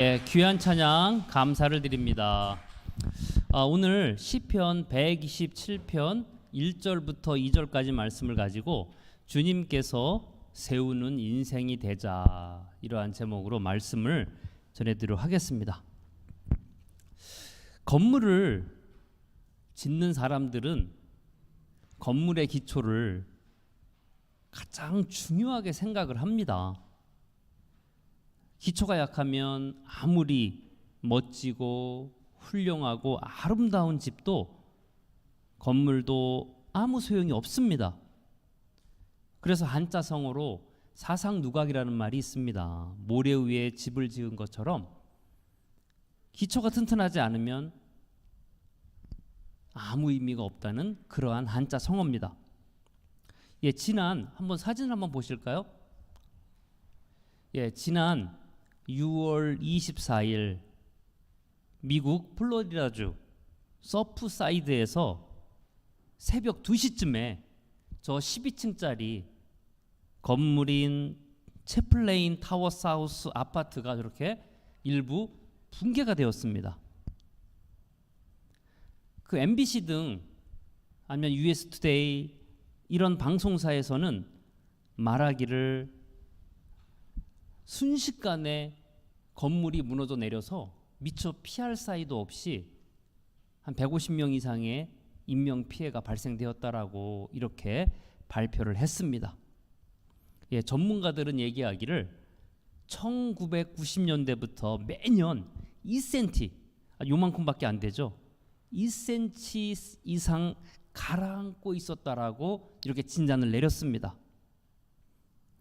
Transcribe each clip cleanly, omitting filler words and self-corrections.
귀한 찬양 감사를 드립니다. 오늘 시편 127편 1절부터 2절까지 말씀을 가지고 주님께서 세우는 인생이 되자, 이러한 제목으로 말씀을 전해드리도록 하겠습니다. 건물을 짓는 사람들은 건물의 기초를 가장 중요하게 생각을 합니다. 기초가 약하면 아무리 멋지고 훌륭하고 아름다운 집도 건물도 아무 소용이 없습니다. 그래서 한자성어로 사상누각이라는 말이 있습니다. 모래 위에 집을 지은 것처럼 기초가 튼튼하지 않으면 아무 의미가 없다는 그러한 한자성어입니다. 한번 사진을 한번 보실까요? 지난 6월 24일 미국 플로리다주 서프사이드에서 새벽 2시쯤에 저 12층짜리 건물인 채플레인 타워 사우스 아파트가 저렇게 일부 붕괴가 되었습니다. 그 MBC 등 아니면 US 투데이 이런 방송사에서는 말하기를 순식간에 건물이 무너져 내려서 미처 피할 사이도 없이 한 150명 이상의 인명피해가 발생되었다라고 이렇게 발표를 했습니다. 전문가들은 얘기하기를 1990년대부터 매년 2cm, 요만큼밖에 안 되죠. 2cm 이상 가라앉고 있었다라고 이렇게 진단을 내렸습니다.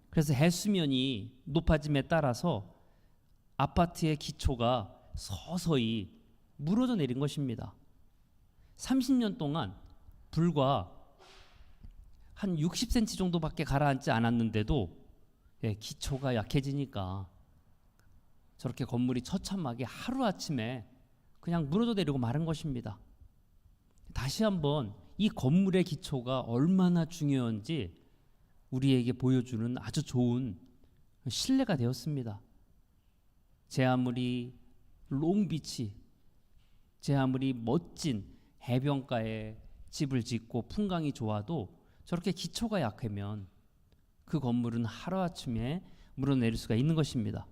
그래서 해수면이 높아짐에 따라서 아파트의 기초가 서서히 무너져 내린 것입니다. 30년 동안 불과 한 60cm 정도밖에 가라앉지 않았는데도 기초가 약해지니까 저렇게 건물이 처참하게 하루아침에 그냥 무너져 내리고 마는 것입니다. 다시 한번 이 건물의 기초가 얼마나 중요한지 우리에게 보여주는 아주 좋은 신뢰가 되었습니다. 제 아무리 롱비치, 제 아무리 멋진 해변가에 집을 짓고 풍광이 좋아도 저렇게 기초가 약하면 그 건물은 하루아침에 무너내릴 수가 있는 것입니다.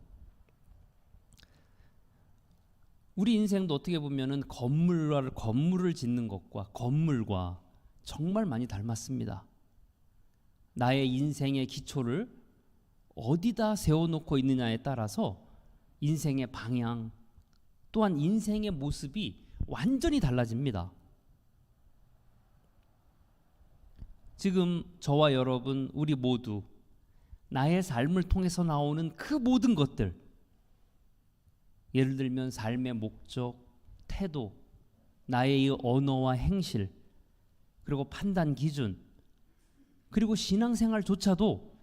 우리 인생도 어떻게 보면은 건물을 짓는 것과 건물과 정말 많이 닮았습니다. 나의 인생의 기초를 어디다 세워놓고 있느냐에 따라서 인생의 방향 또한 인생의 모습이 완전히 달라집니다. 지금 저와 여러분 우리 모두 나의 삶을 통해서 나오는 그 모든 것들, 예를 들면 삶의 목적, 태도, 나의 언어와 행실, 그리고 판단 기준, 그리고 신앙생활조차도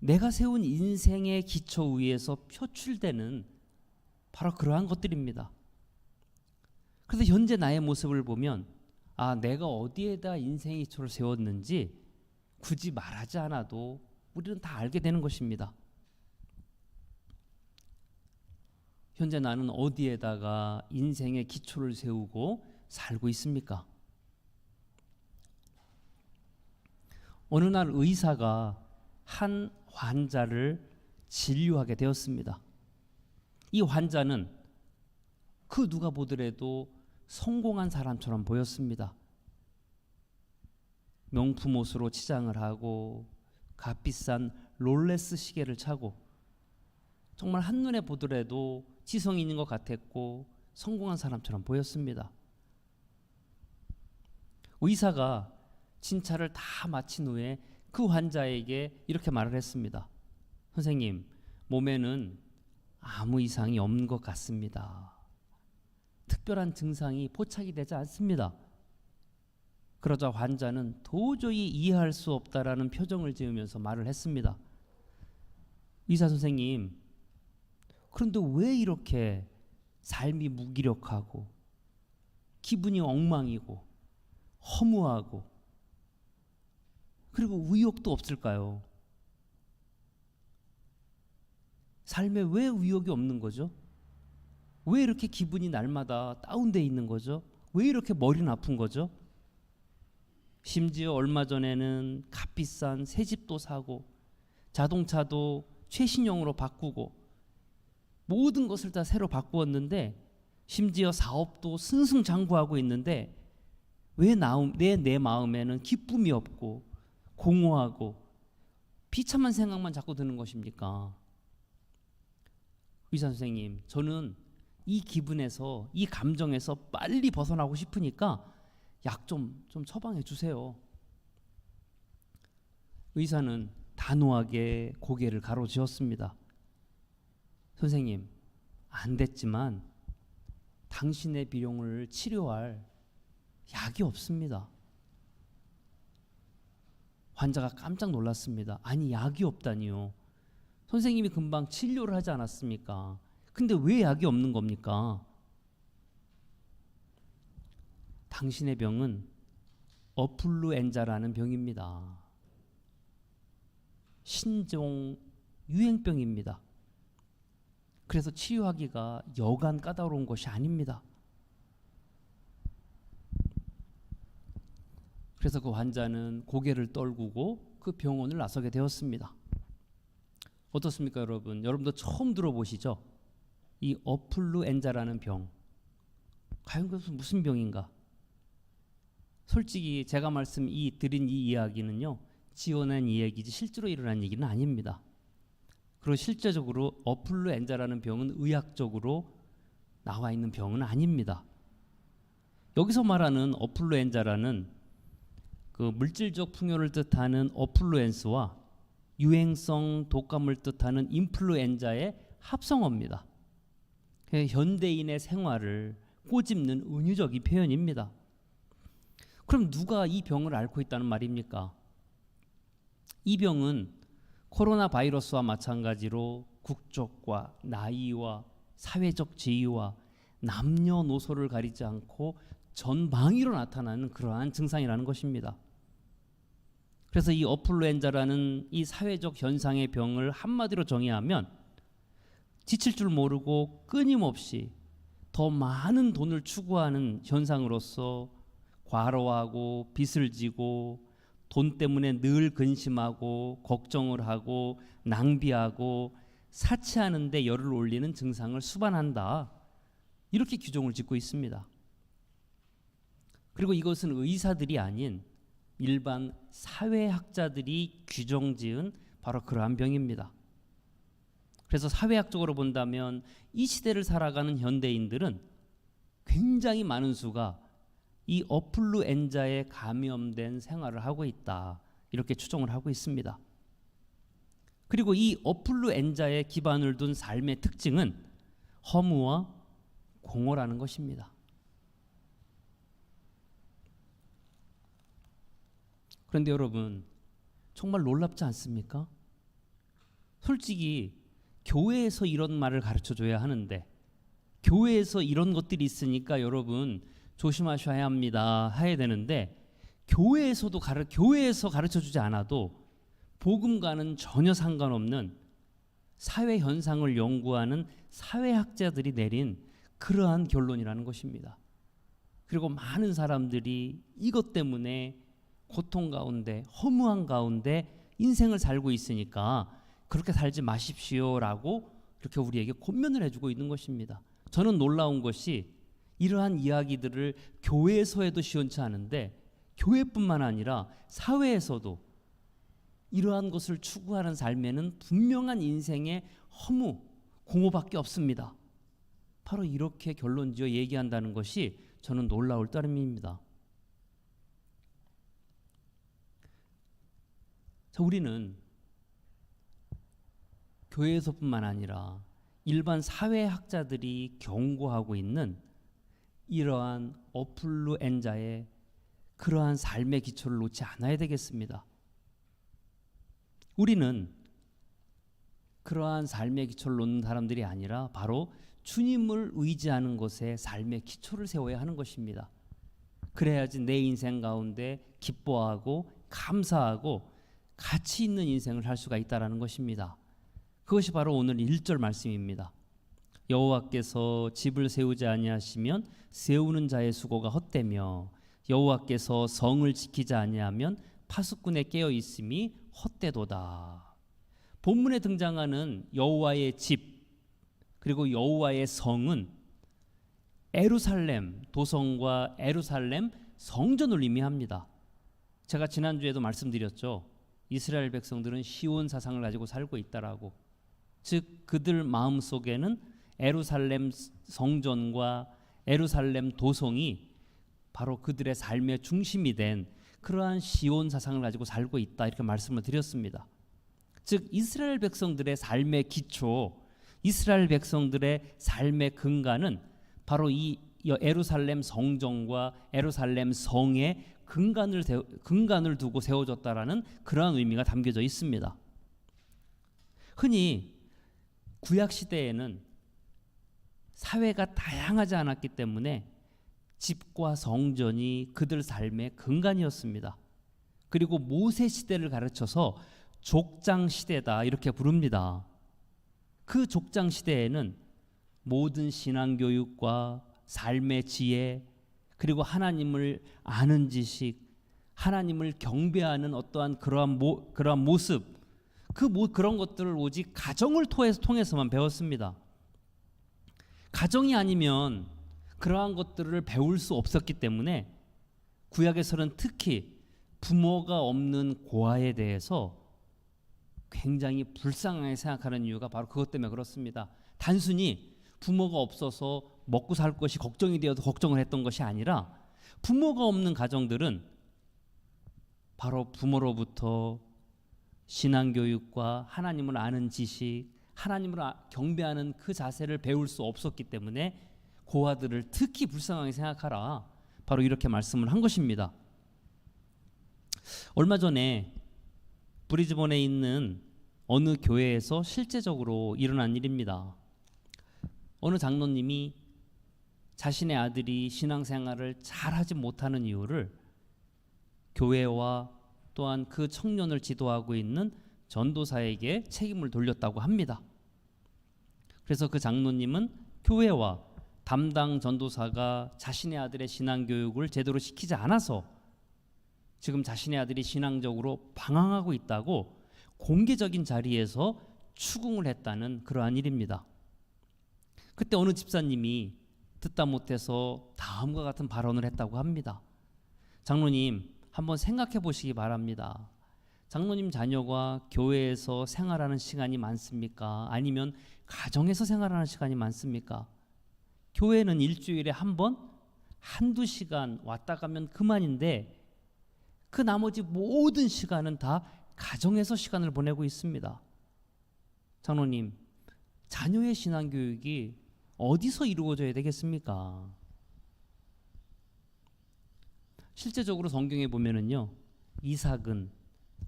내가 세운 인생의 기초 위에서 표출되는 바로 그러한 것들입니다. 그래서 현재 나의 모습을 보면 내가 어디에다 인생의 기초를 세웠는지 굳이 말하지 않아도 우리는 다 알게 되는 것입니다. 현재 나는 어디에다가 인생의 기초를 세우고 살고 있습니까? 어느 날 의사가 한 환자를 진료하게 되었습니다. 이 환자는 그 누가 보더라도 성공한 사람처럼 보였습니다. 명품 옷으로 치장을 하고 값비싼 롤렉스 시계를 차고 정말 한눈에 보더라도 지성이 있는 것 같았고 성공한 사람처럼 보였습니다. 의사가 진찰을 다 마친 후에 그 환자에게 이렇게 말을 했습니다. 선생님, 몸에는 아무 이상이 없는 것 같습니다. 특별한 증상이 포착이 되지 않습니다. 그러자 환자는 도저히 이해할 수 없다라는 표정을 지으면서 말을 했습니다. 의사 선생님, 그런데 왜 이렇게 삶이 무기력하고 기분이 엉망이고 허무하고 그리고 의욕도 없을까요? 삶에 왜 의욕이 없는 거죠? 왜 이렇게 기분이 날마다 다운돼 있는 거죠? 왜 이렇게 머리는 아픈 거죠? 심지어 얼마 전에는 값비싼 새 집도 사고 자동차도 최신형으로 바꾸고 모든 것을 다 새로 바꾸었는데 심지어 사업도 승승장구하고 있는데 왜 내 마음에는 기쁨이 없고 공허하고 비참한 생각만 자꾸 드는 것입니까? 의사 선생님, 저는 이 기분에서, 이 감정에서 빨리 벗어나고 싶으니까 약 좀 처방해 주세요. 의사는 단호하게 고개를 가로지었습니다. 선생님, 안 됐지만 당신의 비룡을 치료할 약이 없습니다. 환자가 깜짝 놀랐습니다. 아니, 약이 없다니요. 선생님이 금방 치료를 하지 않았습니까? 근데 왜 약이 없는 겁니까? 당신의 병은 어플루엔자라는 병입니다. 신종 유행병입니다. 그래서 치료하기가 여간 까다로운 것이 아닙니다. 그래서 그 환자는 고개를 떨구고 그 병원을 나서게 되었습니다. 어떻습니까, 여러분? 여러분도 처음 들어보시죠? 이 어플루엔자라는 병. 과연 그것은 무슨 병인가? 솔직히 제가 드린 이 이야기는요, 지어낸 이야기지 실제로 일어난 얘기는 아닙니다. 그리고 실제적으로 어플루엔자라는 병은 의학적으로 나와 있는 병은 아닙니다. 여기서 말하는 어플루엔자라는 그 물질적 풍요를 뜻하는 어플루엔스와 유행성 독감을 뜻하는 인플루엔자의 합성어입니다. 현대인의 생활을 꼬집는 은유적인 표현입니다. 그럼 누가 이 병을 앓고 있다는 말입니까? 이 병은 코로나 바이러스와 마찬가지로 국적과 나이와 사회적 지위와 남녀노소를 가리지 않고 전방위로 나타나는 그러한 증상이라는 것입니다. 그래서 이 어플루엔자라는 이 사회적 현상의 병을 한마디로 정의하면 지칠 줄 모르고 끊임없이 더 많은 돈을 추구하는 현상으로서 과로하고 빚을 지고 돈 때문에 늘 근심하고 걱정을 하고 낭비하고 사치하는 데 열을 올리는 증상을 수반한다. 이렇게 규정을 짓고 있습니다. 그리고 이것은 의사들이 아닌 일반 사회학자들이 규정지은 바로 그러한 병입니다. 그래서 사회학적으로 본다면 이 시대를 살아가는 현대인들은 굉장히 많은 수가 이 어플루엔자에 감염된 생활을 하고 있다. 이렇게 추정을 하고 있습니다. 그리고 이 어플루엔자에 기반을 둔 삶의 특징은 허무와 공허라는 것입니다. 그런데 여러분, 정말 놀랍지 않습니까? 솔직히 교회에서 이런 말을 가르쳐줘야 하는데, 교회에서 이런 것들이 있으니까 여러분 조심하셔야 합니다 해야 되는데, 교회에서 가르쳐주지 않아도 복음과는 전혀 상관없는 사회 현상을 연구하는 사회학자들이 내린 그러한 결론이라는 것입니다. 그리고 많은 사람들이 이것 때문에 고통 가운데, 허무한 가운데 인생을 살고 있으니까 그렇게 살지 마십시오라고 이렇게 우리에게 권면을 해주고 있는 것입니다. 저는 놀라운 것이 이러한 이야기들을 교회에서 해도 시원치 않은데, 교회뿐만 아니라 사회에서도 이러한 것을 추구하는 삶에는 분명한 인생의 허무, 공허밖에 없습니다. 바로 이렇게 결론지어 얘기한다는 것이 저는 놀라울 따름입니다. 자, 우리는 교회에서뿐만 아니라 일반 사회학자들이 경고하고 있는 이러한 어플루엔자의 그러한 삶의 기초를 놓지 않아야 되겠습니다. 우리는 그러한 삶의 기초를 놓는 사람들이 아니라 바로 주님을 의지하는 것에 삶의 기초를 세워야 하는 것입니다. 그래야지 내 인생 가운데 기뻐하고 감사하고 가치 있는 인생을 할 수가 있다는 것입니다. 그것이 바로 오늘 1절 말씀입니다. 여호와께서 집을 세우지 아니하시면 세우는 자의 수고가 헛되며 여호와께서 성을 지키지 아니하면 파수꾼의 깨어 있음이 헛되도다. 본문에 등장하는 여호와의 집 그리고 여호와의 성은 에루살렘 도성과 에루살렘 성전을 의미합니다. 제가 지난주에도 말씀드렸죠. 이스라엘 백성들은 시온 사상을 가지고 살고 있다라고. 즉 그들 마음속에는 에루살렘 성전과 에루살렘 도성이 바로 그들의 삶의 중심이 된 그러한 시온 사상을 가지고 살고 있다, 이렇게 말씀을 드렸습니다. 즉 이스라엘 백성들의 삶의 기초, 이스라엘 백성들의 삶의 근간은 바로 이 에루살렘 성전과 에루살렘 성의 근간을 두고 세워졌다라는 그러한 의미가 담겨져 있습니다. 흔히 구약 시대에는 사회가 다양하지 않았기 때문에 집과 성전이 그들 삶의 근간이었습니다. 그리고 모세 시대를 가르쳐서 족장 시대다, 이렇게 부릅니다. 그 족장 시대에는 모든 신앙 교육과 삶의 지혜, 그리고 하나님을 아는 지식, 하나님을 경배하는 어떠한 그러한 모습, 그런 것들을 오직 가정을 통해서만 배웠습니다. 가정이 아니면 그러한 것들을 배울 수 없었기 때문에 구약에서는 특히 부모가 없는 고아에 대해서 굉장히 불쌍하게 생각하는 이유가 바로 그것 때문에 그렇습니다. 단순히 부모가 없어서 먹고 살 것이 걱정이 되어서 걱정을 했던 것이 아니라 부모가 없는 가정들은 바로 부모로부터 신앙교육과 하나님을 아는 지식, 하나님을 경배하는 그 자세를 배울 수 없었기 때문에 고아들을 특히 불쌍하게 생각하라, 바로 이렇게 말씀을 한 것입니다. 얼마 전에 브리즈번에 있는 어느 교회에서 실제적으로 일어난 일입니다. 어느 장로님이 자신의 아들이 신앙생활을 잘하지 못하는 이유를 교회와 또한 그 청년을 지도하고 있는 전도사에게 책임을 돌렸다고 합니다. 그래서 그 장로님은 교회와 담당 전도사가 자신의 아들의 신앙교육을 제대로 시키지 않아서 지금 자신의 아들이 신앙적으로 방황하고 있다고 공개적인 자리에서 추궁을 했다는 그러한 일입니다. 그때 어느 집사님이 듣다 못해서 다음과 같은 발언을 했다고 합니다. 장로님, 한번 생각해 보시기 바랍니다. 장로님 자녀가 교회에서 생활하는 시간이 많습니까? 아니면 가정에서 생활하는 시간이 많습니까? 교회는 일주일에 한 번, 한두 시간 왔다 가면 그만인데 그 나머지 모든 시간은 다 가정에서 시간을 보내고 있습니다. 장로님, 자녀의 신앙교육이 어디서 이루어져야 되겠습니까? 실제적으로 성경에 보면은요, 이삭은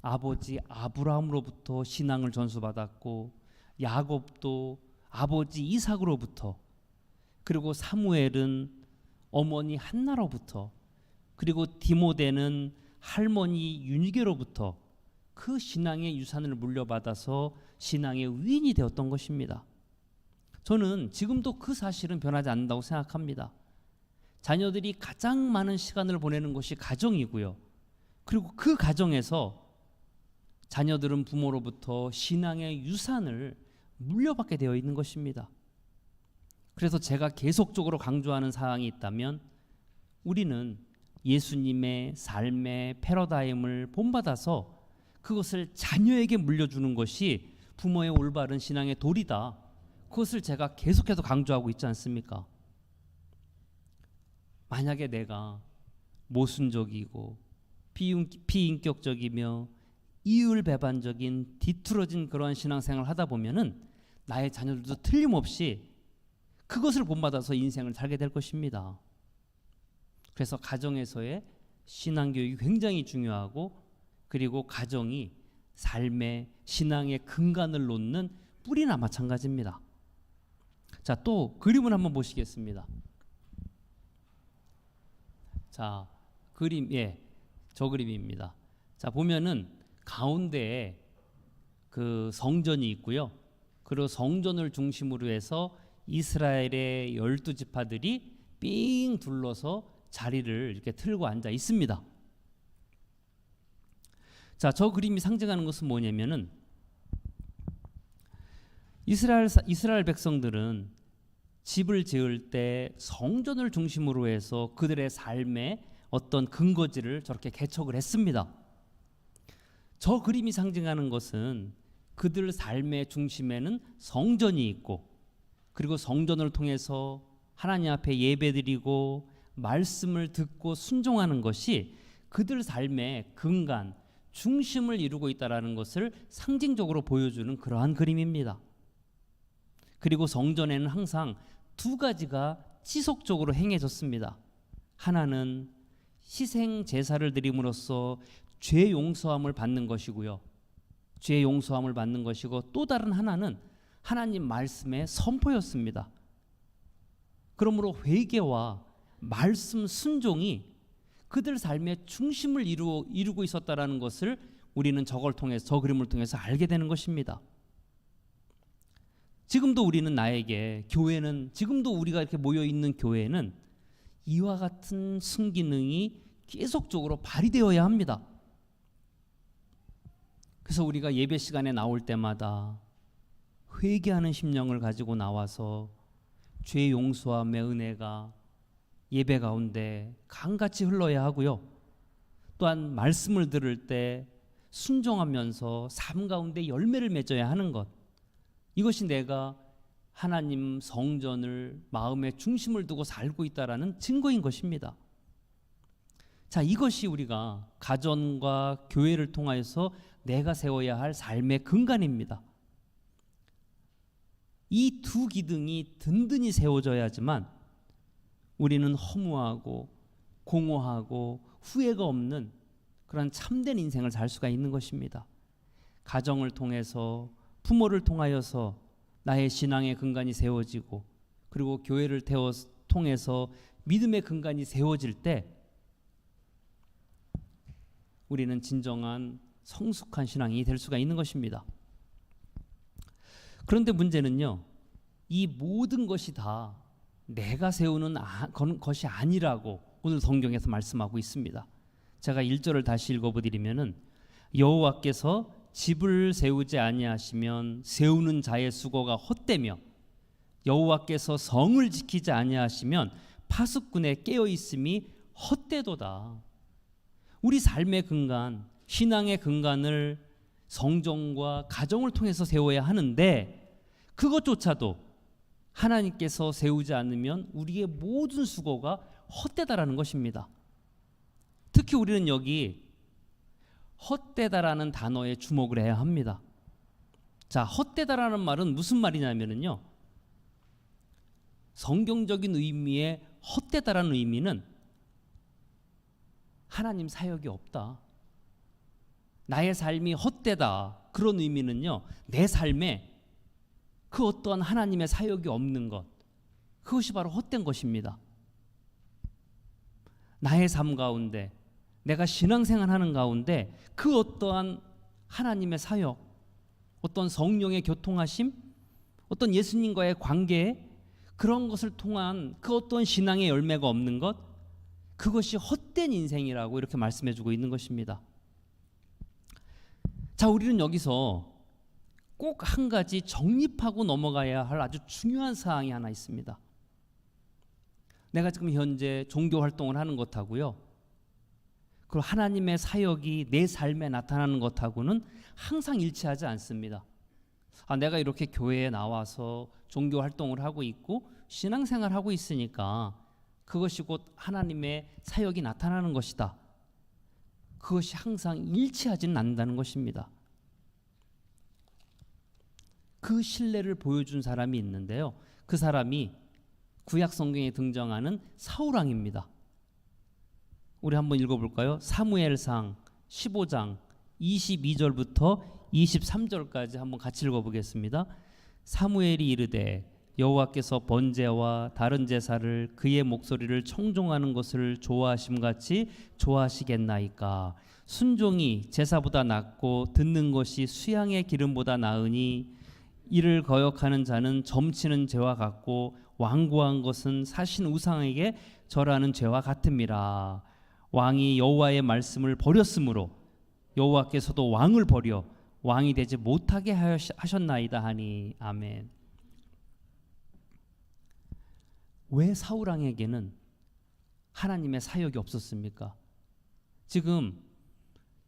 아버지 아브라함으로부터 신앙을 전수받았고, 야곱도 아버지 이삭으로부터, 그리고 사무엘은 어머니 한나로부터, 그리고 디모데는 할머니 윤희계로부터 그 신앙의 유산을 물려받아서 신앙의 위인이 되었던 것입니다. 저는 지금도 그 사실은 변하지 않는다고 생각합니다. 자녀들이 가장 많은 시간을 보내는 것이 가정이고요. 그리고 그 가정에서 자녀들은 부모로부터 신앙의 유산을 물려받게 되어 있는 것입니다. 그래서 제가 계속적으로 강조하는 사항이 있다면 우리는 예수님의 삶의 패러다임을 본받아서 그것을 자녀에게 물려주는 것이 부모의 올바른 신앙의 도리다. 그것을 제가 계속해서 강조하고 있지 않습니까? 만약에 내가 모순적이고 비인격적이며 이율배반적인 뒤틀어진 그러한 신앙생활을 하다 보면은 나의 자녀들도 틀림없이 그것을 본받아서 인생을 살게 될 것입니다. 그래서 가정에서의 신앙교육이 굉장히 중요하고, 그리고 가정이 삶의 신앙의 근간을 놓는 뿌리나 마찬가지입니다. 자, 또 그림을 한번 보시겠습니다. 자, 그림, 저 그림입니다. 자, 보면은 가운데에 그 성전이 있고요. 그리고 성전을 중심으로 해서 이스라엘의 12지파들이 삥 둘러서 자리를 이렇게 틀고 앉아 있습니다. 자, 저 그림이 상징하는 것은 뭐냐면은 이스라엘 백성들은 집을 지을 때 성전을 중심으로 해서 그들의 삶의 어떤 근거지를 저렇게 개척을 했습니다. 저 그림이 상징하는 것은 그들 삶의 중심에는 성전이 있고, 그리고 성전을 통해서 하나님 앞에 예배드리고 말씀을 듣고 순종하는 것이 그들 삶의 근간, 중심을 이루고 있다는 것을 상징적으로 보여주는 그러한 그림입니다. 그리고 성전에는 항상 두 가지가 지속적으로 행해졌습니다. 하나는 희생 제사를 드림으로써 죄 용서함을 받는 것이고요. 죄 용서함을 받는 것이고, 또 다른 하나는 하나님 말씀의 선포였습니다. 그러므로 회개와 말씀 순종이 그들 삶의 중심을 이루고 있었다라는 것을 우리는 저 그림을 통해서 알게 되는 것입니다. 지금도 우리는 교회는 지금도 우리가 이렇게 모여 있는 교회는 이와 같은 순기능이 계속적으로 발휘되어야 합니다. 그래서 우리가 예배 시간에 나올 때마다 회개하는 심령을 가지고 나와서 죄 용서함의 은혜가 예배 가운데 강같이 흘러야 하고요. 또한 말씀을 들을 때 순종하면서 삶 가운데 열매를 맺어야 하는 것, 이것이 내가 하나님 성전을 마음의 중심을 두고 살고 있다라는 증거인 것입니다. 자, 이것이 우리가 가정과 교회를 통하여서 내가 세워야 할 삶의 근간입니다. 이 두 기둥이 든든히 세워져야지만 우리는 허무하고 공허하고 후회가 없는 그런 참된 인생을 살 수가 있는 것입니다. 가정을 통해서, 부모를 통하여서 나의 신앙의 근간이 세워지고, 그리고 교회를 통해서 믿음의 근간이 세워질 때 우리는 진정한 성숙한 신앙이 될 수가 있는 것입니다. 그런데 문제는요, 이 모든 것이 다 내가 세우는 것이 아니라고 오늘 성경에서 말씀하고 있습니다. 제가 1절을 다시 읽어드리면은, 여호와께서 집을 세우지 아니하시면 세우는 자의 수고가 헛되며 여호와께서 성을 지키지 아니하시면 파수꾼의 깨어 있음이 헛되도다. 우리 삶의 근간, 신앙의 근간을 성전과 가정을 통해서 세워야 하는데, 그것조차도 하나님께서 세우지 않으면 우리의 모든 수고가 헛되다라는 것입니다. 특히 우리는 여기 헛되다라는 단어에 주목을 해야 합니다. 자, 헛되다라는 말은 무슨 말이냐면요, 성경적인 의미의 헛되다라는 의미는 하나님 사역이 없다, 나의 삶이 헛되다, 그런 의미는요, 내 삶에 그 어떠한 하나님의 사역이 없는 것, 그것이 바로 헛된 것입니다. 나의 삶 가운데, 내가 신앙생활하는 가운데 그 어떠한 하나님의 사역, 어떤 성령의 교통하심, 어떤 예수님과의 관계, 그런 것을 통한 그 어떤 신앙의 열매가 없는 것, 그것이 헛된 인생이라고 이렇게 말씀해주고 있는 것입니다. 자, 우리는 여기서 꼭 한 가지 정립하고 넘어가야 할 아주 중요한 사항이 하나 있습니다. 내가 지금 현재 종교 활동을 하는 것하고요, 그리고 하나님의 사역이 내 삶에 나타나는 것하고는 항상 일치하지 않습니다. 내가 이렇게 교회에 나와서 종교 활동을 하고 있고 신앙생활을 하고 있으니까 그것이 곧 하나님의 사역이 나타나는 것이다, 그것이 항상 일치하지는 않는다는 것입니다. 그 신뢰를 보여준 사람이 있는데요, 그 사람이 구약 성경에 등장하는 사울왕입니다. 우리 한번 읽어볼까요? 사무엘상 15장 22절부터 23절까지 한번 같이 읽어보겠습니다. 사무엘이 이르되 여호와께서 번제와 다른 제사를 그의 목소리를 청종하는 것을 좋아하심같이 좋아하시겠나이까. 순종이 제사보다 낫고 듣는 것이 수양의 기름보다 나으니 이를 거역하는 자는 점치는 죄와 같고 완고한 것은 사신 우상에게 절하는 죄와 같음이라. 왕이 여호와의 말씀을 버렸으므로 여호와께서도 왕을 버려 왕이 되지 못하게 하셨나이다 하니. 아멘. 왜 사울 왕에게는 하나님의 사역이 없었습니까? 지금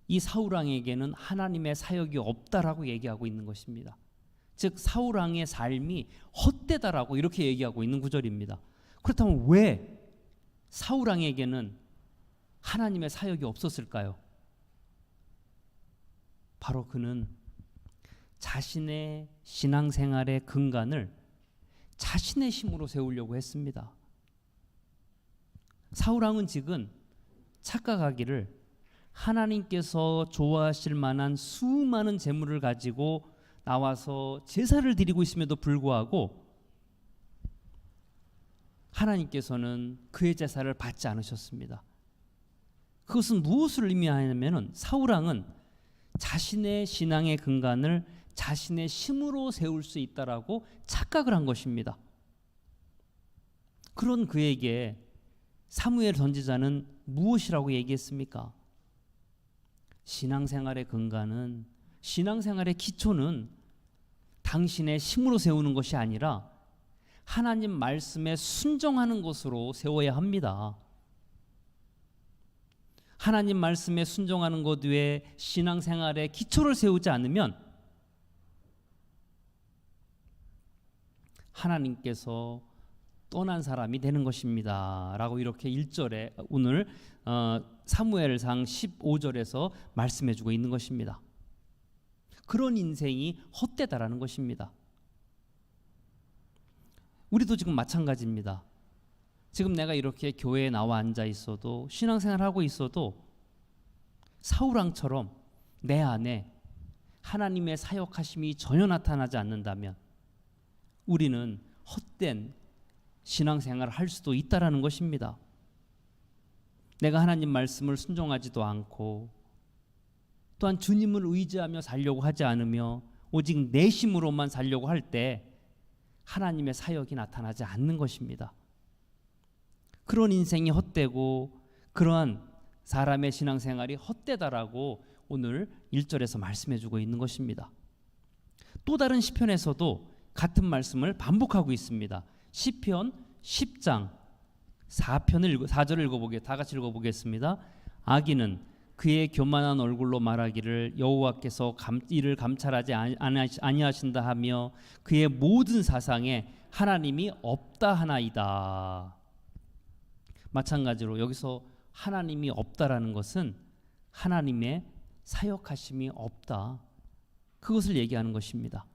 이 사울 왕에게는 하나님의 사역이 없다라고 얘기하고 있는 것입니다. 즉 사울 왕의 삶이 헛되다라고 이렇게 얘기하고 있는 구절입니다. 그렇다면 왜 사울 왕에게는 하나님의 사역이 없었을까요? 바로 그는 자신의 신앙생활의 근간을 자신의 힘으로 세우려고 했습니다. 사울 왕은 지금 착각하기를 하나님께서 좋아하실 만한 수많은 재물을 가지고 나와서 제사를 드리고 있음에도 불구하고 하나님께서는 그의 제사를 받지 않으셨습니다. 그것은 무엇을 의미하냐면 사울 왕은 자신의 신앙의 근간을 자신의 힘으로 세울 수 있다라고 착각을 한 것입니다. 그런 그에게 사무엘 선지자는 무엇이라고 얘기했습니까? 신앙생활의 근간은, 신앙생활의 기초는 당신의 힘으로 세우는 것이 아니라 하나님 말씀에 순종하는 것으로 세워야 합니다. 하나님 말씀에 순종하는 것 외에 신앙생활의 기초를 세우지 않으면 하나님께서 떠난 사람이 되는 것입니다 라고 이렇게 1절에 오늘 사무엘상 15절에서 말씀해 주고 있는 것입니다. 그런 인생이 헛되다라는 것입니다. 우리도 지금 마찬가지입니다. 지금 내가 이렇게 교회에 나와 앉아 있어도 신앙생활하고 있어도 사울 왕처럼 내 안에 하나님의 사역하심이 전혀 나타나지 않는다면 우리는 헛된 신앙생활을 할 수도 있다라는 것입니다. 내가 하나님 말씀을 순종하지도 않고 또한 주님을 의지하며 살려고 하지 않으며 오직 내 힘으로만 살려고 할 때 하나님의 사역이 나타나지 않는 것입니다. 그런 인생이 헛되고 그러한 사람의 신앙생활이 헛되다라고 오늘 1절에서 말씀해 주고 있는 것입니다. 또 다른 시편에서도 같은 말씀을 반복하고 있습니다. 시편 10장 4절을 다 같이 읽어보겠습니다. 악인은 그의 교만한 얼굴로 말하기를 여호와께서 이를 감찰하지 아니하신다 하며 그의 모든 사상에 하나님이 없다 하나이다. 마찬가지로 여기서 하나님이 없다라는 것은 하나님의 사역하심이 없다, 그것을 얘기하는 것입니다.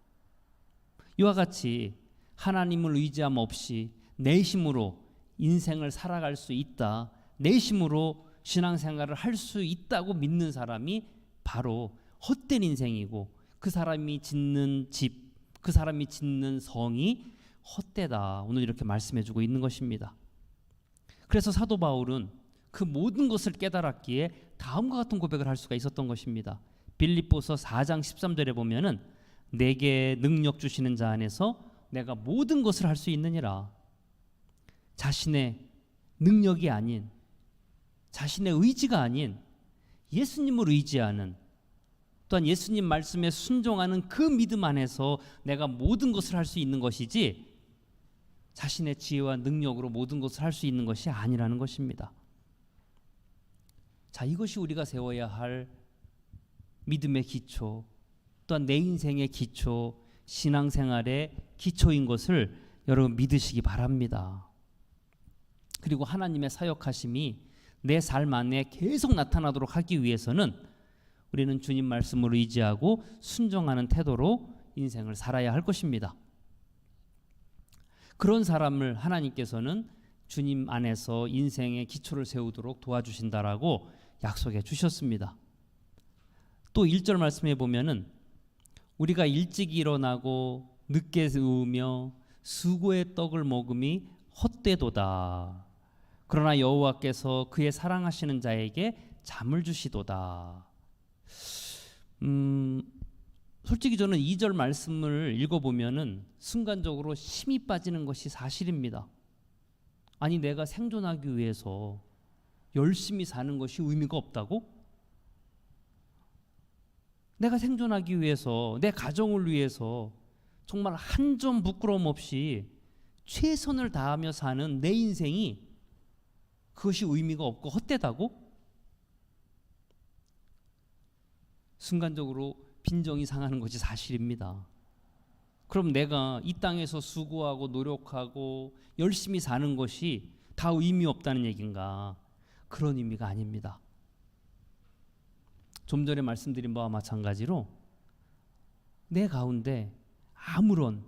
이와 같이 하나님을 의지함 없이 내 힘으로 인생을 살아갈 수 있다, 내 힘으로 신앙생활을 할 수 있다고 믿는 사람이 바로 헛된 인생이고 그 사람이 짓는 집, 그 사람이 짓는 성이 헛되다, 오늘 이렇게 말씀해주고 있는 것입니다. 그래서 사도 바울은 그 모든 것을 깨달았기에 다음과 같은 고백을 할 수가 있었던 것입니다. 빌립보서 4장 13절에 보면은 내게 능력 주시는 자 안에서 내가 모든 것을 할 수 있느니라. 자신의 능력이 아닌, 자신의 의지가 아닌 예수님을 의지하는, 또한 예수님 말씀에 순종하는 그 믿음 안에서 내가 모든 것을 할 수 있는 것이지 자신의 지혜와 능력으로 모든 것을 할 수 있는 것이 아니라는 것입니다. 자, 이것이 우리가 세워야 할 믿음의 기초, 또한 내 인생의 기초, 신앙생활의 기초인 것을 여러분 믿으시기 바랍니다. 그리고 하나님의 사역하심이 내 삶 안에 계속 나타나도록 하기 위해서는 우리는 주님 말씀을 의지하고 순종하는 태도로 인생을 살아야 할 것입니다. 그런 사람을 하나님께서는 주님 안에서 인생의 기초를 세우도록 도와주신다라고 약속해 주셨습니다. 또 1절 말씀해 보면은 우리가 일찍 일어나고 늦게 누우며 수고의 떡을 먹음이 헛되도다. 그러나 여호와께서 그의 사랑하시는 자에게 잠을 주시도다. 솔직히 저는 2절 말씀을 읽어보면은 순간적으로 힘이 빠지는 것이 사실입니다. 아니, 내가 생존하기 위해서 열심히 사는 것이 의미가 없다고? 내가 생존하기 위해서, 내 가정을 위해서 정말 한 점 부끄러움 없이 최선을 다하며 사는 내 인생이 그것이 의미가 없고 헛되다고? 순간적으로 빈정이 상하는 것이 사실입니다. 그럼 내가 이 땅에서 수고하고 노력하고 열심히 사는 것이 다 의미 없다는 얘기인가? 그런 의미가 아닙니다. 좀 전에 말씀드린 바와 마찬가지로 내 가운데 아무런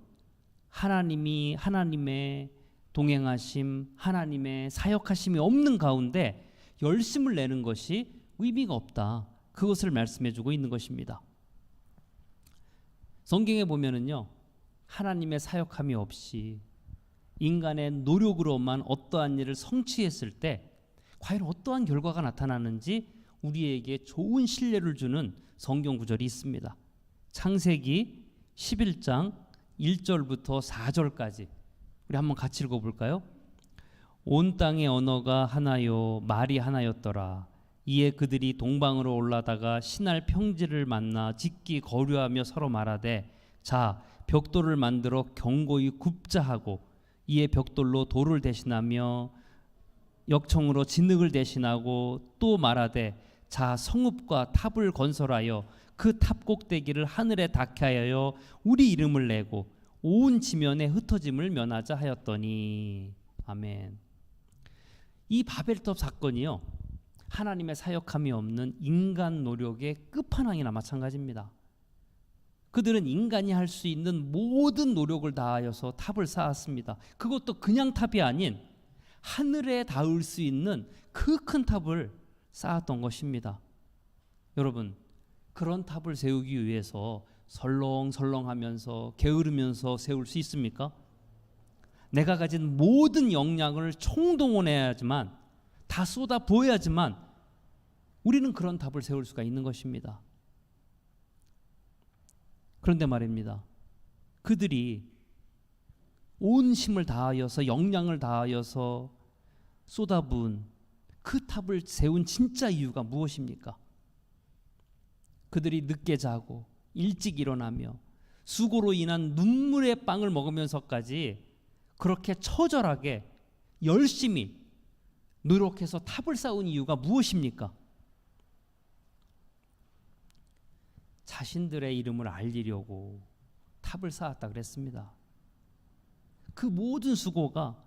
하나님의 동행하심, 하나님의 사역하심이 없는 가운데 열심을 내는 것이 의미가 없다. 그것을 말씀해주고 있는 것입니다. 성경에 보면은요, 하나님의 사역함이 없이 인간의 노력으로만 어떠한 일을 성취했을 때 과연 어떠한 결과가 나타나는지 우리에게 좋은 신뢰를 주는 성경 구절이 있습니다. 창세기 11장 1절부터 4절까지 우리 한번 같이 읽어볼까요? 온 땅의 언어가 하나요 말이 하나였더라. 이에 그들이 동방으로 올라다가 신할 평지를 만나 짓기 거류하며 서로 말하되 자 벽돌을 만들어 견고히 굽자 하고 이에 벽돌로 돌을 대신하며 역청으로 진흙을 대신하고 또 말하되 자 성읍과 탑을 건설하여 그 탑 꼭대기를 하늘에 닿게 하여 우리 이름을 내고 온 지면에 흩어짐을 면하자 하였더니 아멘. 이 바벨탑 사건이요, 하나님의 사역함이 없는 인간 노력의 끝판왕이나 마찬가지입니다. 그들은 인간이 할 수 있는 모든 노력을 다하여서 탑을 쌓았습니다. 그것도 그냥 탑이 아닌 하늘에 닿을 수 있는 그 큰 탑을 쌓았던 것입니다. 여러분, 그런 탑을 세우기 위해서 설렁설렁하면서 게으르면서 세울 수 있습니까? 내가 가진 모든 역량을 총동원해야지만, 다 쏟아 부어야지만 우리는 그런 탑을 세울 수가 있는 것입니다. 그런데 말입니다, 그들이 온 힘을 다하여서 역량을 다하여서 쏟아부은 그 탑을 세운 진짜 이유가 무엇입니까? 그들이 늦게 자고 일찍 일어나며 수고로 인한 눈물의 빵을 먹으면서까지 그렇게 처절하게 열심히 노력해서 탑을 쌓은 이유가 무엇입니까? 자신들의 이름을 알리려고 탑을 쌓았다 그랬습니다. 그 모든 수고가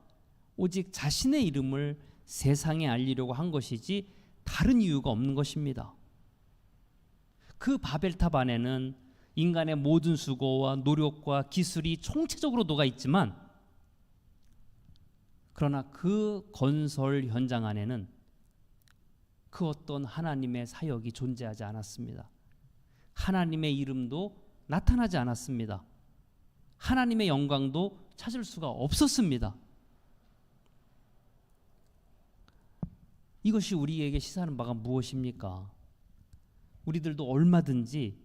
오직 자신의 이름을 세상에 알리려고 한 것이지 다른 이유가 없는 것입니다. 그 바벨탑 안에는 인간의 모든 수고와 노력과 기술이 총체적으로 녹아 있지만, 그러나 그 건설 현장 안에는 그 어떤 하나님의 사역이 존재하지 않았습니다. 하나님의 이름도 나타나지 않았습니다. 하나님의 영광도 찾을 수가 없었습니다. 이것이 우리에게 시사하는 바가 무엇입니까? 우리들도 얼마든지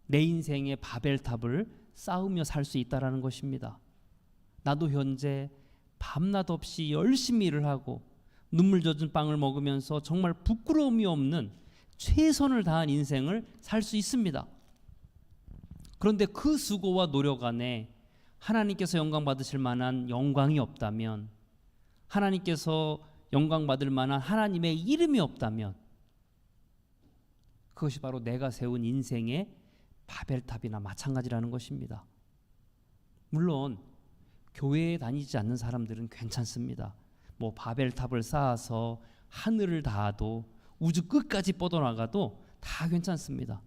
내 인생의 바벨탑을 쌓으며 살 수 있다라는 것입니다. 나도 현재 밤낮 없이 열심히 일을 하고 눈물 젖은 빵을 먹으면서 정말 부끄러움이 없는 최선을 다한 인생을 살 수 있습니다. 그런데 그 수고와 노력 안에 하나님께서 영광 받으실 만한 영광이 없다면, 하나님께서 영광 받을 만한 하나님의 이름이 없다면, 그것이 바로 내가 세운 인생의 바벨탑이나 마찬가지라는 것입니다. 물론 교회에 다니지 않는 사람들은 괜찮습니다. 뭐 바벨탑을 쌓아서 하늘을 닿아도 우주 끝까지 뻗어나가도 다 괜찮습니다.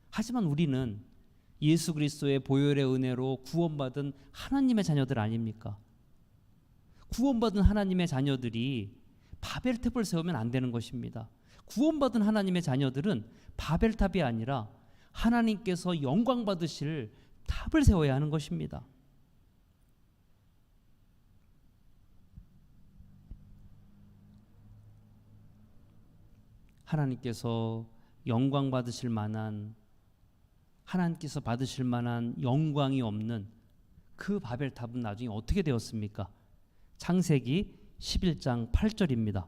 하지만 우리는 예수 그리스도의 보혈의 은혜로 구원받은 하나님의 자녀들 아닙니까? 구원받은 하나님의 자녀들이 바벨탑을 세우면 안 되는 것입니다. 구원받은 하나님의 자녀들은 바벨탑이 아니라 하나님께서 영광 받으실 탑을 세워야 하는 것입니다. 하나님께서 영광 받으실 만한 하나님께서 받으실 만한 영광이 없는 그 바벨탑은 나중에 어떻게 되었습니까? 창세기 11장 8절입니다.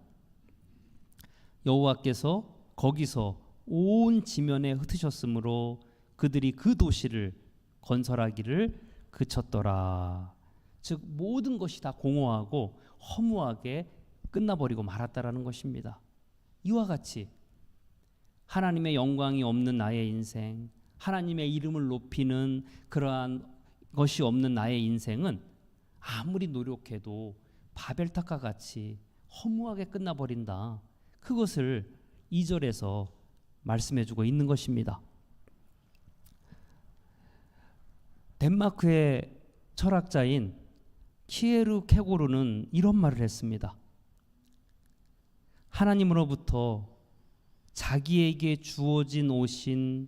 여호와께서 거기서 온 지면에 흩으셨으므로 그들이 그 도시를 건설하기를 그쳤더라. 즉 모든 것이 다 공허하고 허무하게 끝나버리고 말았다라는 것입니다. 이와 같이 하나님의 영광이 없는 나의 인생, 하나님의 이름을 높이는 그러한 것이 없는 나의 인생은 아무리 노력해도 바벨탑과 같이 허무하게 끝나버린다. 그것을 2절에서 말씀해주고 있는 것입니다. 덴마크의 철학자인 키에르케고르는 이런 말을 했습니다. 하나님으로부터 자기에게 주어진 옷인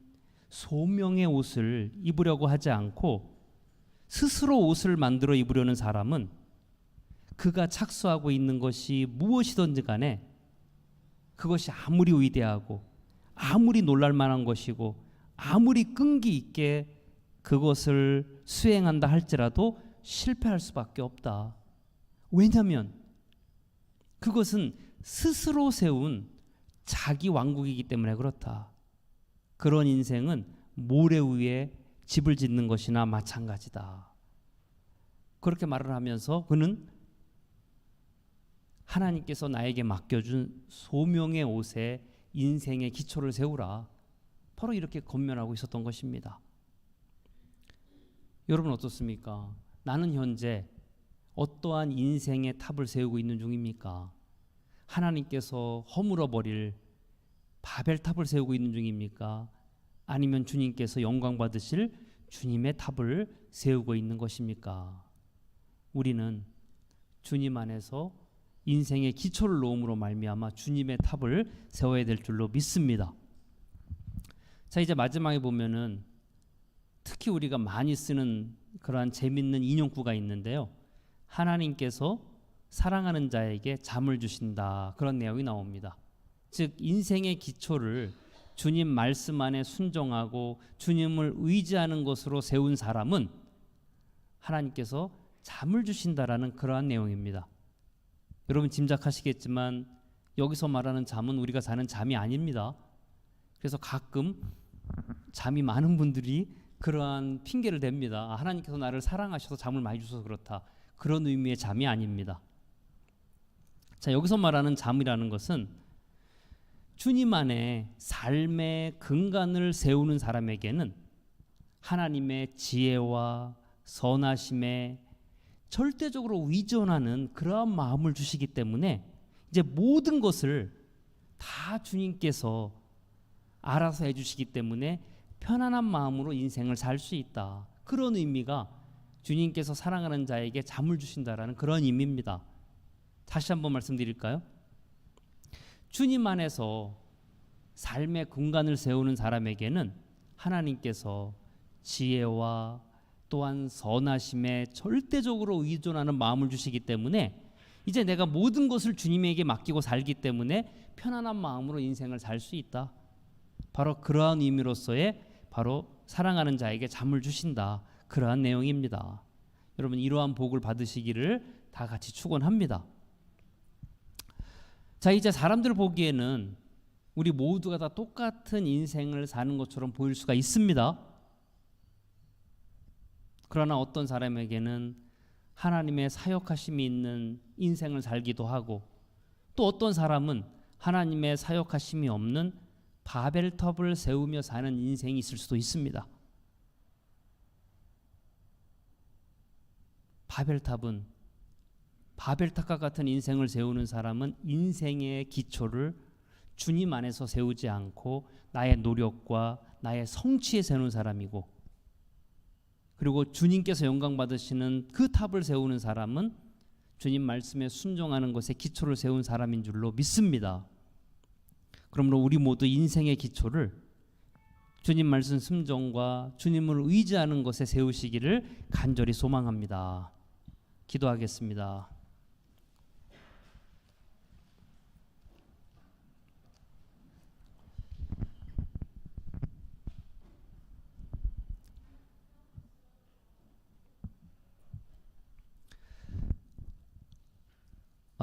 소명의 옷을 입으려고 하지 않고 스스로 옷을 만들어 입으려는 사람은 그가 착수하고 있는 것이 무엇이든지 간에 그것이 아무리 위대하고 아무리 놀랄 만한 것이고 아무리 끈기 있게 그것을 수행한다 할지라도 실패할 수밖에 없다. 왜냐하면 그것은 스스로 세운 자기 왕국이기 때문에 그렇다. 그런 인생은 모래 위에 집을 짓는 것이나 마찬가지다. 그렇게 말을 하면서 그는 하나님께서 나에게 맡겨준 소명의 옷에 인생의 기초를 세우라. 바로 이렇게 권면하고 있었던 것입니다. 여러분 어떻습니까? 나는 현재 어떠한 인생의 탑을 세우고 있는 중입니까? 하나님께서 허물어 버릴 바벨탑을 세우고 있는 중입니까? 아니면 주님께서 영광 받으실 주님의 탑을 세우고 있는 것입니까? 우리는 주님 안에서 인생의 기초를 놓음으로 말미암아 주님의 탑을 세워야 될 줄로 믿습니다. 자, 이제 마지막에 보면은 특히 우리가 많이 쓰는 그러한 재밌는 인용구가 있는데요. 하나님께서 사랑하는 자에게 잠을 주신다. 그런 내용이 나옵니다. 즉 인생의 기초를 주님 말씀 안에 순종하고 주님을 의지하는 것으로 세운 사람은 하나님께서 잠을 주신다라는 그러한 내용입니다. 여러분 짐작하시겠지만 여기서 말하는 잠은 우리가 자는 잠이 아닙니다. 그래서 가끔 잠이 많은 분들이 그러한 핑계를 댑니다. 하나님께서 나를 사랑하셔서 잠을 많이 주셔서 그렇다. 그런 의미의 잠이 아닙니다. 자, 여기서 말하는 잠이라는 것은 주님 안에 삶의 근간을 세우는 사람에게는 하나님의 지혜와 선하심에 절대적으로 의존하는 그러한 마음을 주시기 때문에 이제 모든 것을 다 주님께서 알아서 해주시기 때문에 편안한 마음으로 인생을 살 수 있다. 그런 의미가 주님께서 사랑하는 자에게 잠을 주신다라는 그런 의미입니다. 다시 한번 말씀드릴까요? 주님 안에서 삶의 근간을 세우는 사람에게는 하나님께서 지혜와 또한 선하심에 절대적으로 의존하는 마음을 주시기 때문에 이제 내가 모든 것을 주님에게 맡기고 살기 때문에 편안한 마음으로 인생을 살 수 있다. 바로 그러한 의미로서의 바로 사랑하는 자에게 잠을 주신다. 그러한 내용입니다. 여러분 이러한 복을 받으시기를 다 같이 축원합니다. 자, 이제 사람들 보기에는 우리 모두가 다 똑같은 인생을 사는 것처럼 보일 수가 있습니다. 그러나 어떤 사람에게는 하나님의 사역하심이 있는 인생을 살기도 하고 또 어떤 사람은 하나님의 사역하심이 없는 바벨탑을 세우며 사는 인생이 있을 수도 있습니다. 바벨탑과 같은 인생을 세우는 사람은 인생의 기초를 주님 안에서 세우지 않고 나의 노력과 나의 성취에 세우는 사람이고, 그리고 주님께서 영광 받으시는 그 탑을 세우는 사람은 주님 말씀에 순종하는 것에 기초를 세운 사람인 줄로 믿습니다. 그러므로 우리 모두 인생의 기초를 주님 말씀 순종과 주님을 의지하는 것에 세우시기를 간절히 소망합니다. 기도하겠습니다.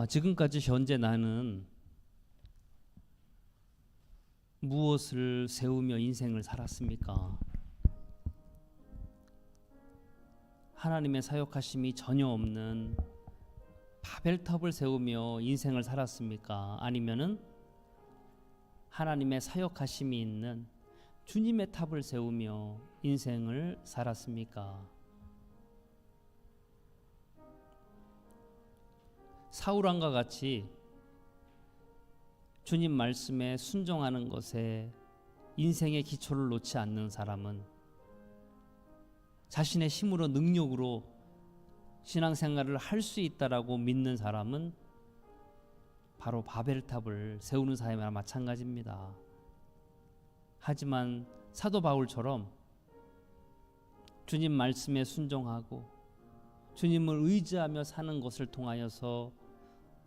지금까지 현재 나는 무엇을 세우며 인생을 살았습니까? 하나님의 사역하심이 전혀 없는 바벨탑을 세우며 인생을 살았습니까? 아니면은 하나님의 사역하심이 있는 주님의 탑을 세우며 인생을 살았습니까? 사울왕과 같이 주님 말씀에 순종하는 것에 인생의 기초를 놓지 않는 사람은, 자신의 힘으로 능력으로 신앙생활을 할 수 있다라고 믿는 사람은 바로 바벨탑을 세우는 사람이나 마찬가지입니다. 하지만 사도 바울처럼 주님 말씀에 순종하고 주님을 의지하며 사는 것을 통하여서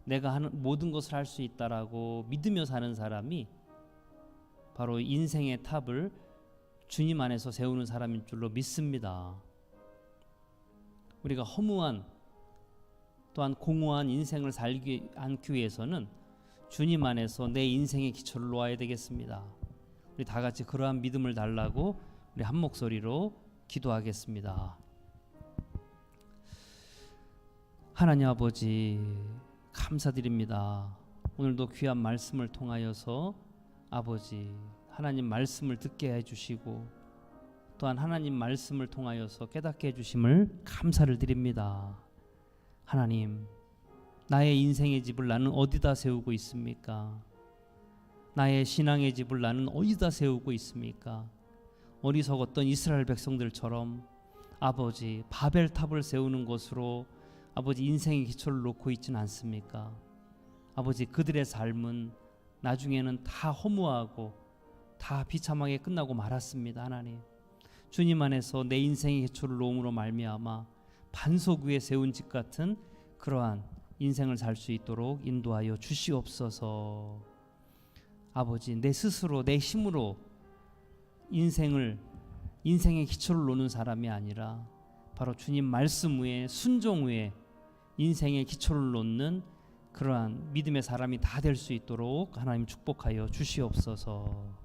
내가 하는 모든 것을 할 수 있다라고 믿으며 사는 사람이 바로 인생의 탑을 주님 안에서 세우는 사람인 줄로 믿습니다. 우리가 허무한 또한 공허한 인생을 살지 않기 위해서는 주님 안에서 내 인생의 기초를 놓아야 되겠습니다. 우리 다 같이 그러한 믿음을 달라고 우리 한 목소리로 기도하겠습니다. 하나님 아버지, 감사드립니다. 오늘도 귀한 말씀을 통하여서 아버지 하나님 말씀을 듣게 해주시고 또한 하나님 말씀을 통하여서 깨닫게 해주심을 감사를 드립니다. 하나님, 나의 인생의 집을 나는 어디다 세우고 있습니까? 나의 신앙의 집을 나는 어디다 세우고 있습니까? 어리석었던 이스라엘 백성들처럼 아버지 바벨탑을 세우는 것으로 아버지 인생의 기초를 놓고 있지는 않습니까? 아버지 그들의 삶은 나중에는 다 허무하고 다 비참하게 끝나고 말았습니다. 하나님, 주님 안에서 내 인생의 기초를 놓음으로 말미암아 반석 위에 세운 집 같은 그러한 인생을 살 수 있도록 인도하여 주시옵소서. 아버지, 내 스스로 내 힘으로 인생의 기초를 놓는 사람이 아니라 바로 주님 말씀 위에 순종 위에 인생의 기초를 놓는 그러한 믿음의 사람이 다 될 수 있도록 하나님 축복하여 주시옵소서.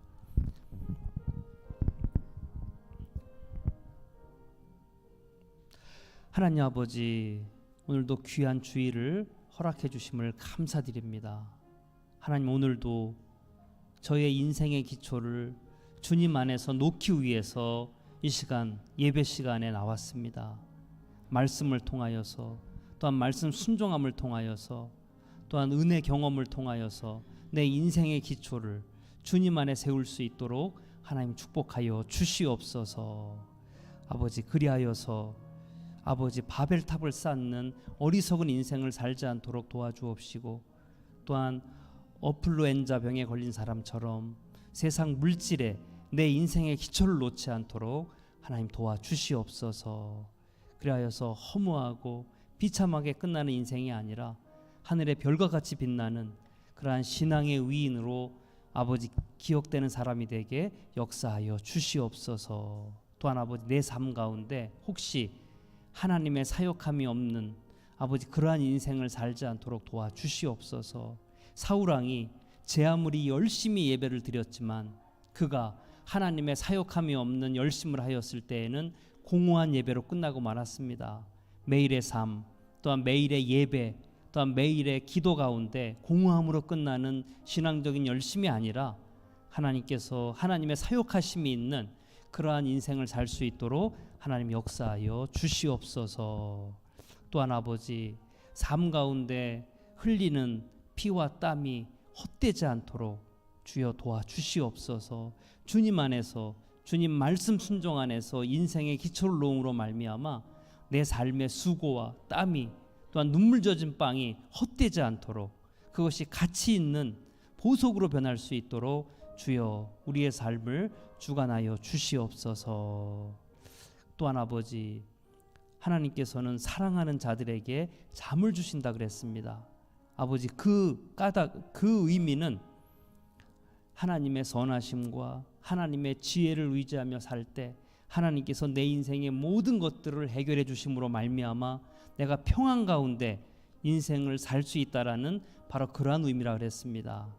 하나님 아버지, 오늘도 귀한 주일을 허락해 주심을 감사드립니다. 하나님, 오늘도 저의 인생의 기초를 주님 안에서 놓기 위해서 이 시간 예배 시간에 나왔습니다. 말씀을 통하여서 또한 말씀 순종함을 통하여서 또한 은혜 경험을 통하여서 내 인생의 기초를 주님 안에 세울 수 있도록 하나님 축복하여 주시옵소서. 아버지, 그리하여서 아버지 바벨탑을 쌓는 어리석은 인생을 살지 않도록 도와주옵시고 또한 어플루엔자 병에 걸린 사람처럼 세상 물질에 내 인생의 기초를 놓지 않도록 하나님 도와주시옵소서. 그리하여서 허무하고 비참하게 끝나는 인생이 아니라 하늘의 별과 같이 빛나는 그러한 신앙의 위인으로 아버지 기억되는 사람이 되게 역사하여 주시옵소서. 또한 아버지, 내 삶 가운데 혹시 하나님의 사역함이 없는 아버지 그러한 인생을 살지 않도록 도와주시옵소서. 사울왕이 제 아무리 열심히 예배를 드렸지만 그가 하나님의 사역함이 없는 열심을 하였을 때에는 공허한 예배로 끝나고 말았습니다. 매일의 삶 또한 매일의 예배 또한 매일의 기도 가운데 공허함으로 끝나는 신앙적인 열심이 아니라 하나님께서 하나님의 사역하심이 있는 그러한 인생을 살 수 있도록 하나님 역사하여 주시옵소서. 또한 아버지, 삶 가운데 흘리는 피와 땀이 헛되지 않도록 주여 도와주시옵소서. 주님 안에서 주님 말씀 순종 안에서 인생의 기초를 놓음으로 말미암아 내 삶의 수고와 땀이 또한 눈물 젖은 빵이 헛되지 않도록 그것이 가치 있는 보석으로 변할 수 있도록 주여 우리의 삶을 주관하여 주시옵소서. 또한 아버지, 하나님께서는 사랑하는 자들에게 잠을 주신다 그랬습니다. 아버지, 그 의미는 하나님의 선하심과 하나님의 지혜를 의지하며 살 때 하나님께서 내 인생의 모든 것들을 해결해 주심으로 말미암아 내가 평안 가운데 인생을 살 수 있다라는 바로 그러한 의미라 그랬습니다.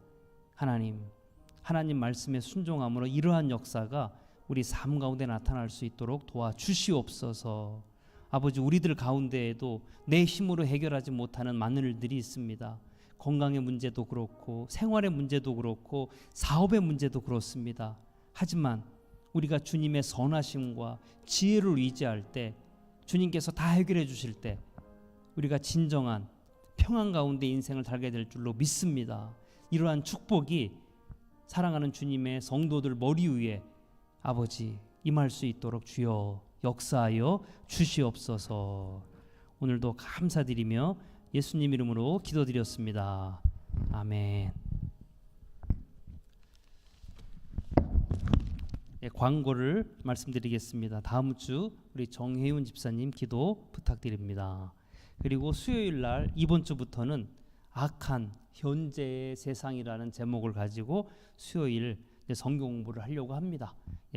하나님 말씀에 순종함으로 이러한 역사가 우리 삶 가운데 나타날 수 있도록 도와주시옵소서. 아버지, 우리들 가운데에도 내 힘으로 해결하지 못하는 많은 일들이 있습니다. 건강의 문제도 그렇고 생활의 문제도 그렇고 사업의 문제도 그렇습니다. 하지만 우리가 주님의 선하심과 지혜를 의지할 때, 주님께서 다 해결해 주실 때 우리가 진정한 평안 가운데 인생을 살게 될 줄로 믿습니다. 이러한 축복이 사랑하는 주님의 성도들 머리 위에 아버지 임할 수 있도록 주여 역사하여 주시옵소서. 오늘도 감사드리며 예수님 이름으로 기도드렸습니다. 아멘. 광고를 말씀드리겠습니다. 다음 주 우리 정혜윤 집사님 기도 부탁드립니다. 그리고 수요일 날 이번 주부터는 악한 현재의 세상이라는 제목을 가지고 수요일 성경 공부를 하려고 합니다.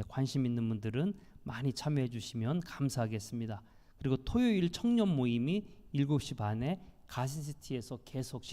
관심 있는 분들은 많이 참여해 주시면 감사하겠습니다. 그리고 토요일 청년 모임이 7시 반에 가시시티에서 계속